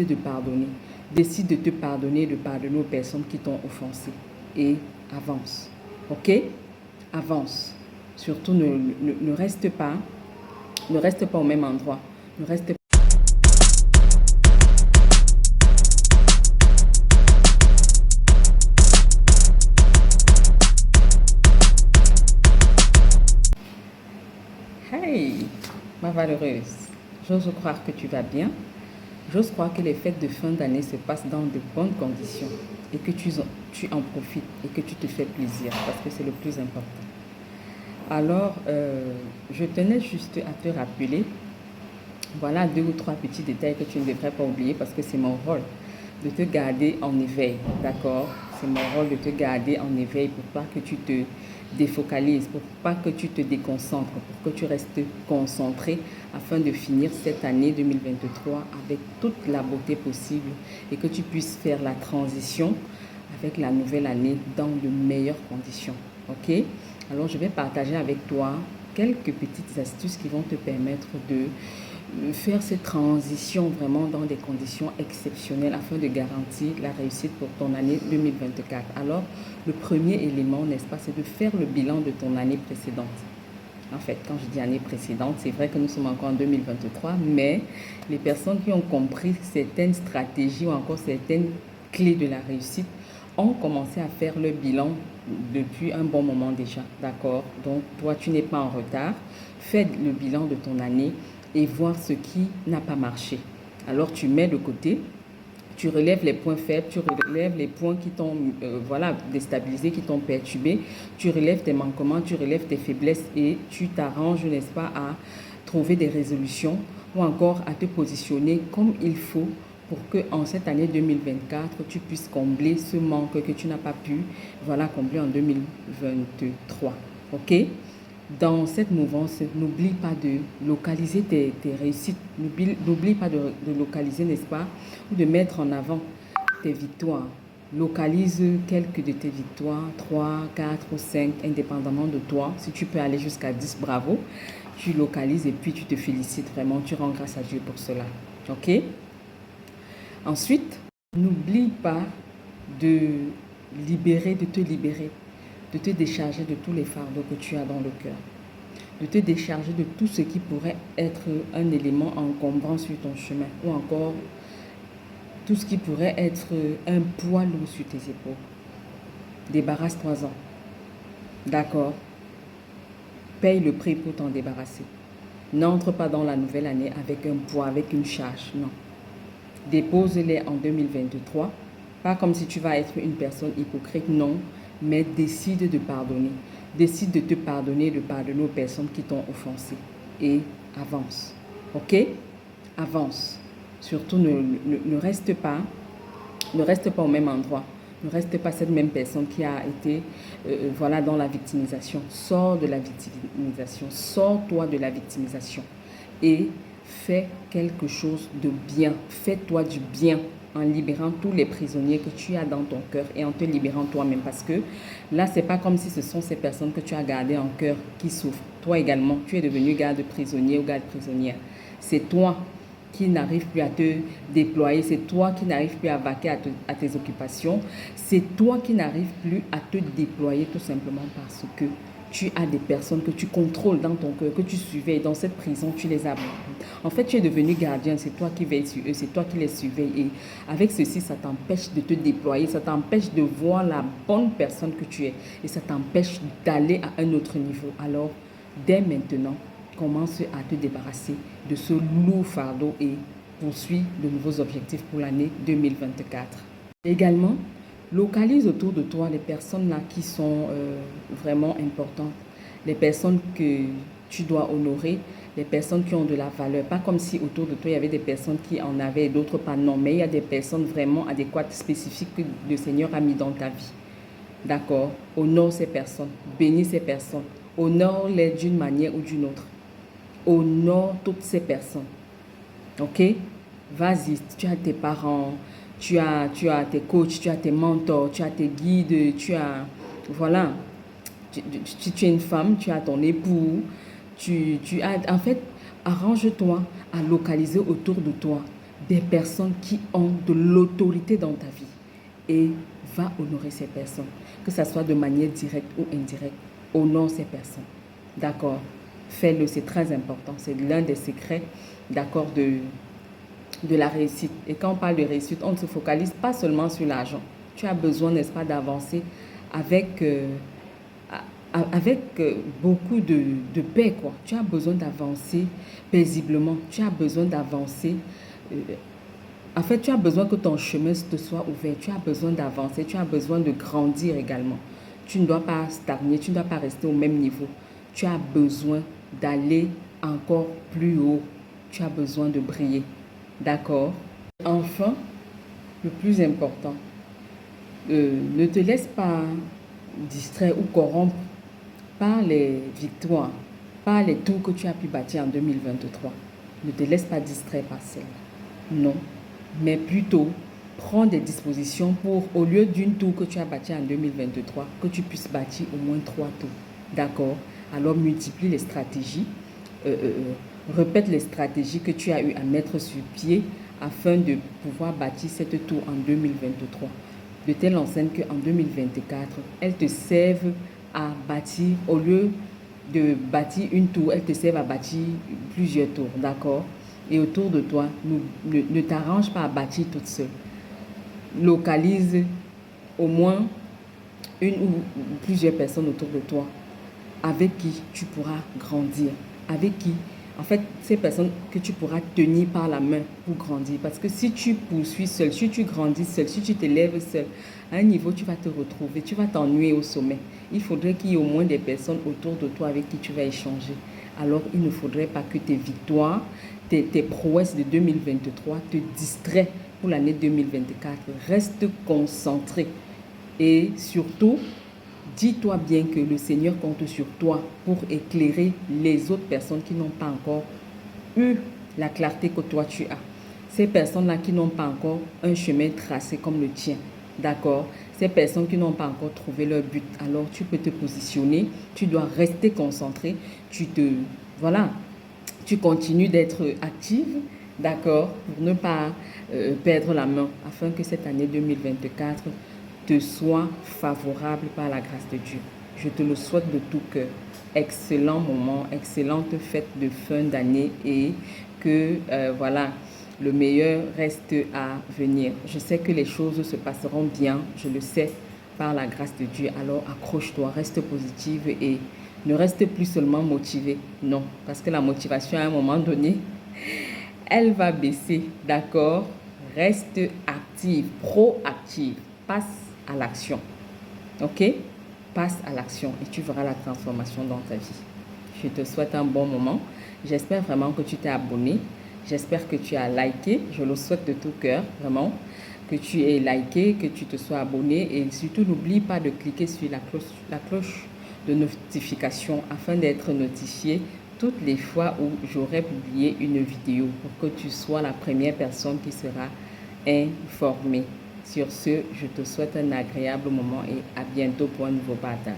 de pardonner. Décide de te pardonner, de pardonner aux personnes qui t'ont offensé. Et avance. Ok? Avance. Surtout, ne reste pas au même endroit. Ne reste pas. Hey, ma valeureuse. J'ose croire que tu vas bien. J'ose croire que les fêtes de fin d'année se passent dans de bonnes conditions et que tu en profites et que tu te fais plaisir parce que c'est le plus important. Alors, je tenais juste à te rappeler, voilà 2 ou 3 petits détails que tu ne devrais pas oublier parce que c'est mon rôle de te garder en éveil, d'accord? C'est mon rôle de te garder en éveil pour pas que tu te défocalises, pour pas que tu te déconcentres, pour que tu restes concentré afin de finir cette année 2023 avec toute la beauté possible et que tu puisses faire la transition avec la nouvelle année dans de meilleures conditions, ok? Alors, je vais partager avec toi quelques petites astuces qui vont te permettre de faire cette transition vraiment dans des conditions exceptionnelles afin de garantir la réussite pour ton année 2024. Alors, le premier élément, n'est-ce pas, c'est de faire le bilan de ton année précédente. En fait, quand je dis année précédente, c'est vrai que nous sommes encore en 2023, mais les personnes qui ont compris certaines stratégies ou encore certaines clés de la réussite ont commencé à faire le bilan depuis un bon moment déjà, d'accord? Donc, toi, tu n'es pas en retard. Fais le bilan de ton année et voir ce qui n'a pas marché. Alors, tu mets de côté, tu relèves les points faibles, tu relèves les points qui t'ont déstabilisé, qui t'ont perturbé, tu relèves tes manquements, tu relèves tes faiblesses et tu t'arranges, n'est-ce pas, à trouver des résolutions ou encore à te positionner comme il faut pour que en cette année 2024, tu puisses combler ce manque que tu n'as pas pu combler en 2023. OK? Dans cette mouvance, n'oublie pas de localiser tes réussites. N'oublie pas de localiser, n'est-ce pas, ou de mettre en avant tes victoires. Localise quelques de tes victoires, 3, 4 ou 5, indépendamment de toi. Si tu peux aller jusqu'à 10, bravo. Tu localises et puis tu te félicites vraiment. Tu rends grâce à Dieu pour cela. OK? Ensuite, n'oublie pas de te libérer, de te décharger de tous les fardeaux que tu as dans le cœur, de te décharger de tout ce qui pourrait être un élément encombrant sur ton chemin ou encore tout ce qui pourrait être un poids lourd sur tes épaules. Débarrasse-toi-en. D'accord? Paye le prix pour t'en débarrasser. N'entre pas dans la nouvelle année avec un poids, avec une charge, non. Dépose-les en 2023. Pas comme si tu vas être une personne hypocrite, non. Mais décide de pardonner. Décide de te pardonner, de pardonner aux personnes qui t'ont offensé. Et avance. Ok? Avance. Surtout, ne reste pas au même endroit. Ne reste pas cette même personne qui a été dans la victimisation. Sors de la victimisation. Sors-toi de la victimisation. Et fais quelque chose de bien. Fais-toi du bien en libérant tous les prisonniers que tu as dans ton cœur et en te libérant toi-même. Parce que là, ce n'est pas comme si ce sont ces personnes que tu as gardées en cœur qui souffrent. Toi également, tu es devenu garde-prisonnier ou garde-prisonnière. C'est toi qui n'arrive plus à te déployer, c'est toi qui n'arrive plus à vaquer à tes occupations, c'est toi qui n'arrive plus à te déployer tout simplement parce que tu as des personnes que tu contrôles dans ton cœur, que tu surveilles. Dans cette prison, tu les as. En fait, tu es devenu gardien, c'est toi qui veilles sur eux, c'est toi qui les surveilles. Et avec ceci, ça t'empêche de te déployer, ça t'empêche de voir la bonne personne que tu es. Et ça t'empêche d'aller à un autre niveau. Alors, dès maintenant, commence à te débarrasser de ce lourd fardeau et poursuis de nouveaux objectifs pour l'année 2024. Également, localise autour de toi les personnes là qui sont vraiment importantes, les personnes que tu dois honorer, les personnes qui ont de la valeur. Pas comme si autour de toi, il y avait des personnes qui en avaient et d'autres pas. Non, mais il y a des personnes vraiment adéquates, spécifiques que le Seigneur a mis dans ta vie. D'accord? Honore ces personnes, bénis ces personnes, honore-les d'une manière ou d'une autre. Honore toutes ces personnes. Ok? Vas-y, tu as tes parents, tu as tes coachs, tu as tes mentors, tu as tes guides, tu as... Voilà. Tu es une femme, tu as ton époux, tu as... En fait, arrange-toi à localiser autour de toi des personnes qui ont de l'autorité dans ta vie et va honorer ces personnes, que ce soit de manière directe ou indirecte. Honore ces personnes. D'accord? Fais-le, c'est très important. C'est l'un des secrets, d'accord, de la réussite. Et quand on parle de réussite, on ne se focalise pas seulement sur l'argent. Tu as besoin, n'est-ce pas, d'avancer avec, beaucoup de paix, quoi. Tu as besoin d'avancer paisiblement. Tu as besoin d'avancer. En fait, tu as besoin que ton chemin te soit ouvert. Tu as besoin d'avancer. Tu as besoin de grandir également. Tu ne dois pas stagner. Tu ne dois pas rester au même niveau. Tu as besoin d'aller encore plus haut. Tu as besoin de briller. D'accord? Enfin, le plus important, ne te laisse pas distraire ou corrompre par les victoires, par les tours que tu as pu bâtir en 2023. Ne te laisse pas distraire par cela. Non, mais plutôt prends des dispositions pour, au lieu d'une tour que tu as bâtie en 2023, que tu puisses bâtir au moins 3 tours. D'accord? Alors multiplie les stratégies, répète les stratégies que tu as eu à mettre sur pied afin de pouvoir bâtir cette tour en 2023. De telle enseigne qu'en 2024, elles te servent à bâtir, au lieu de bâtir une tour, elles te servent à bâtir plusieurs tours, d'accord? Et autour de toi, ne t'arrange pas à bâtir toute seule. Localise au moins une ou plusieurs personnes autour de toi avec qui tu pourras grandir, avec qui, en fait, ces personnes que tu pourras tenir par la main pour grandir. Parce que si tu poursuis seul, si tu grandis seul, si tu t'élèves seul, à un niveau, tu vas te retrouver, tu vas t'ennuyer au sommet. Il faudrait qu'il y ait au moins des personnes autour de toi avec qui tu vas échanger. Alors, il ne faudrait pas que tes victoires, tes prouesses de 2023 te distraient pour l'année 2024. Reste concentré et surtout, dis-toi bien que le Seigneur compte sur toi pour éclairer les autres personnes qui n'ont pas encore eu la clarté que toi tu as. Ces personnes-là qui n'ont pas encore un chemin tracé comme le tien. D'accord? Ces personnes qui n'ont pas encore trouvé leur but. Alors tu peux te positionner. Tu dois rester concentré. Voilà. Tu continues d'être active. D'accord? Pour ne pas perdre la main. Afin que cette année 2024 te soit favorable par la grâce de Dieu. Je te le souhaite de tout cœur. Excellent moment, excellente fête de fin d'année et que voilà, le meilleur reste à venir. Je sais que les choses se passeront bien, je le sais, par la grâce de Dieu. Alors accroche-toi, reste positive et ne reste plus seulement motivée. Non, parce que la motivation à un moment donné, elle va baisser, d'accord? Reste active, proactive, passe à l'action. Ok? Passe à l'action et tu verras la transformation dans ta vie. Je te souhaite un bon moment. J'espère vraiment que tu t'es abonné. J'espère que tu as liké. Je le souhaite de tout cœur, vraiment. Que tu aies liké, que tu te sois abonné. Et surtout, n'oublie pas de cliquer sur la cloche de notification afin d'être notifié toutes les fois où j'aurai publié une vidéo pour que tu sois la première personne qui sera informée. Sur ce, je te souhaite un agréable moment et à bientôt pour un nouveau partage.